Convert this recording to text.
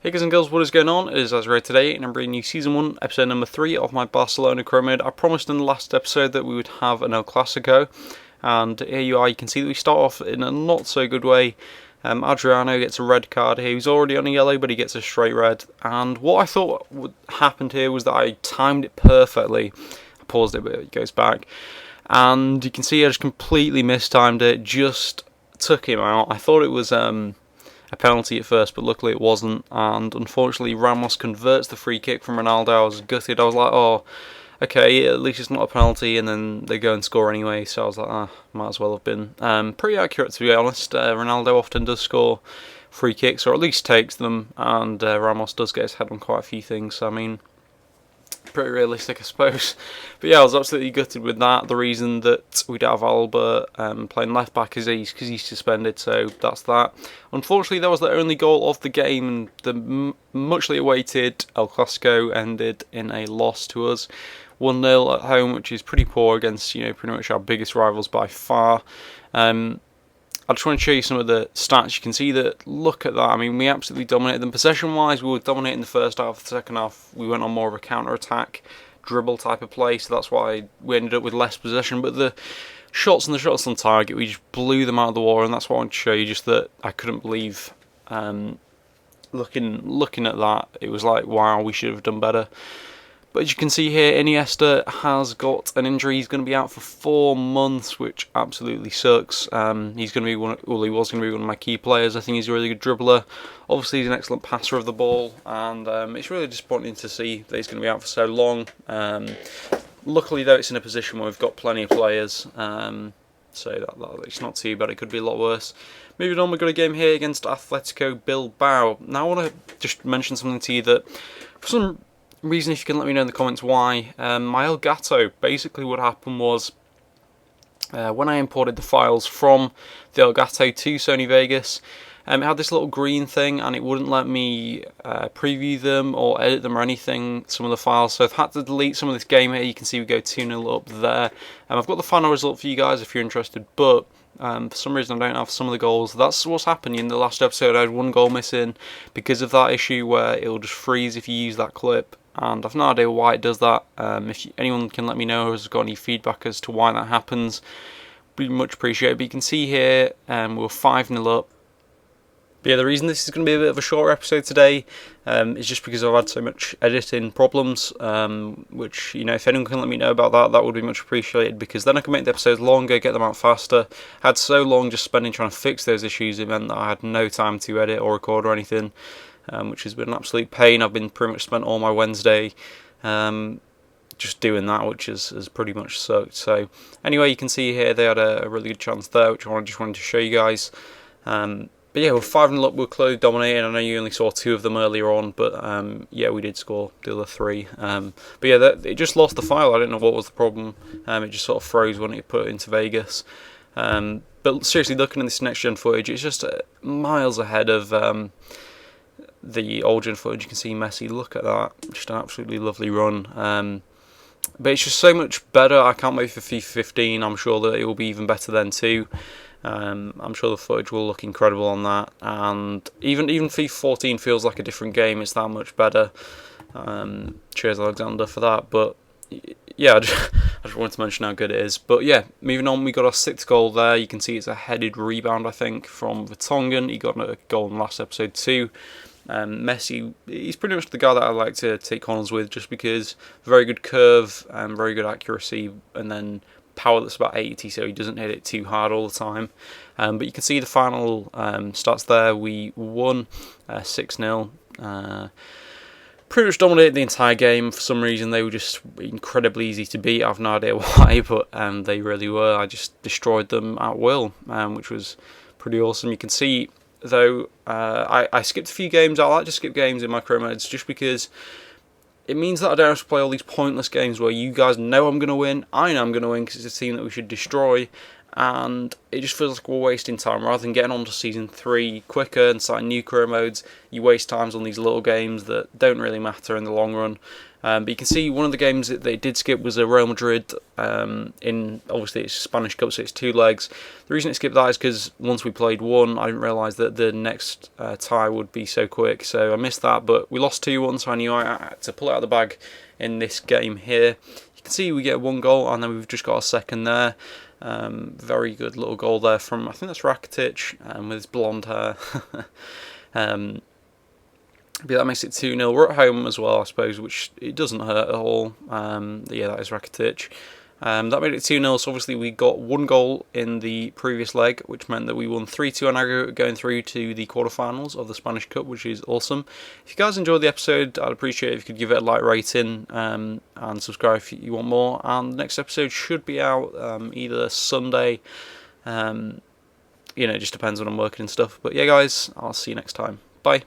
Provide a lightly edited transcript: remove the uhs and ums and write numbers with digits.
Hey guys and girls, what is going on? It is Zazzri today, and I'm bringing you Season 1, Episode number 3 of my Barcelona career mode. I promised in the last episode that we would have an El Clasico, and here you are. You can see that we start off in a not so good way. Adriano gets a red card here. He's already on a yellow, but he gets a straight red. And what I thought would happen here was that I timed it perfectly. I paused it, but it goes back. And you can see I just completely mistimed it, just took him out. I thought it was a penalty at first, but luckily it wasn't, and unfortunately Ramos converts the free kick from Ronaldo. I was gutted. I was like, oh, okay, at least it's not a penalty, and then they go and score anyway, so I was like, might as well have been. Pretty accurate, to be honest. Ronaldo often does score free kicks, or at least takes them, and Ramos does get his head on quite a few things, so I mean, pretty realistic, I suppose. But yeah, I was absolutely gutted with that. The reason that we don't have Alba playing left back is because he's suspended, so that's that. Unfortunately, that was the only goal of the game, and the muchly awaited El Clasico ended in a loss to us. 1-0 at home, which is pretty poor against, pretty much our biggest rivals by far. I just want to show you some of the stats. You can see that, look at that. I mean, we absolutely dominated them. Possession-wise, we were dominating the first half. The second half, we went on more of a counter-attack, dribble type of play, so that's why we ended up with less possession. But the shots and the shots on target, we just blew them out of the water, and that's what I want to show you, just that I couldn't believe, looking at that, it was like, wow, we should have done better. But as you can see here, Iniesta has got an injury. He's going to be out for 4 months, which absolutely sucks. He's going to be he was going to be one of my key players. I think he's a really good dribbler. Obviously, he's an excellent passer of the ball, and it's really disappointing to see that he's going to be out for so long. Luckily, though, it's in a position where we've got plenty of players, so that it's not too bad. It could be a lot worse. Moving on, we've got a game here against Atletico Bilbao. Now, I want to just mention something to you that, for some reason, if you can let me know in the comments why. My Elgato, basically what happened was, when I imported the files from the Elgato to Sony Vegas, it had this little green thing and it wouldn't let me preview them or edit them or anything, some of the files, so I've had to delete some of this game here. You can see we go 2-0 up there. I've got the final result for you guys if you're interested, but for some reason I don't have some of the goals. That's what's happening. In the last episode I had 1 goal missing because of that issue where it'll just freeze if you use that clip, and I've no idea why it does that. If anyone can let me know who has got any feedback as to why that happens, be much appreciated. But you can see here we're 5-0 up. But yeah, the reason this is going to be a bit of a shorter episode today is just because I've had so much editing problems, which, if anyone can let me know about that, that would be much appreciated, because then I can make the episodes longer, get them out faster. I had so long just spending trying to fix those issues, it meant that I had no time to edit or record or anything, which has been an absolute pain. I've been pretty much spent all my Wednesday just doing that, which has pretty much sucked. So anyway, you can see here they had a really good chance there, which I just wanted to show you guys. But yeah, we're 5-0 up, we're clearly dominating. I know you only saw 2 of them earlier on, but yeah, we did score the other 3. But yeah, it just lost the file. I don't know what was the problem. It just sort of froze when it put it into Vegas. But seriously, looking at this next-gen footage, it's just miles ahead of the old-gen footage. You can see Messi, look at that. Just an absolutely lovely run. But it's just so much better. I can't wait for FIFA 15. I'm sure that it will be even better then too. I'm sure the footage will look incredible on that, and even FIFA 14 feels like a different game. It's that much better. Cheers, Alexander, for that. But yeah, I just wanted to mention how good it is. But yeah, moving on, we got our 6th goal there. You can see it's a headed rebound, I think, from Vertonghen. He got a goal in the last episode too. Messi, he's pretty much the guy that I like to take corners with, just because very good curve and very good accuracy, and then power that's about 80, so he doesn't hit it too hard all the time. But you can see the final stats there. We won 6-0. Pretty much dominated the entire game. For some reason, they were just incredibly easy to beat. I have no idea why, but they really were. I just destroyed them at will, which was pretty awesome. You can see, though, I skipped a few games. I like to skip games in my career modes just because it means that I don't have to play all these pointless games where you guys know I'm going to win. I know I'm going to win because it's a team that we should destroy, and it just feels like we're wasting time. Rather than getting on to Season 3 quicker and starting new career modes, you waste times on these little games that don't really matter in the long run. But you can see one of the games that they did skip was a Real Madrid in, obviously it's Spanish Cup, so it's 2 legs. The reason it skipped that is because once we played one, I didn't realise that the next tie would be so quick, so I missed that. But we lost 2-1, so I knew I had to pull it out of the bag in this game here. You can see we get 1 goal, and then we've just got a second there. Very good little goal there from, I think that's Rakitic, with his blonde hair. But that makes it 2-0. We're at home as well, I suppose, which it doesn't hurt at all. Yeah, that is Rakitic. That made it 2-0, so obviously we got 1 goal in the previous leg, which meant that we won 3-2 on aggregate, going through to the quarterfinals of the Spanish Cup, which is awesome. If you guys enjoyed the episode, I'd appreciate it if you could give it a like rating, and subscribe if you want more. And the next episode should be out either Sunday, just depends when I'm working and stuff. But yeah, guys, I'll see you next time. Bye.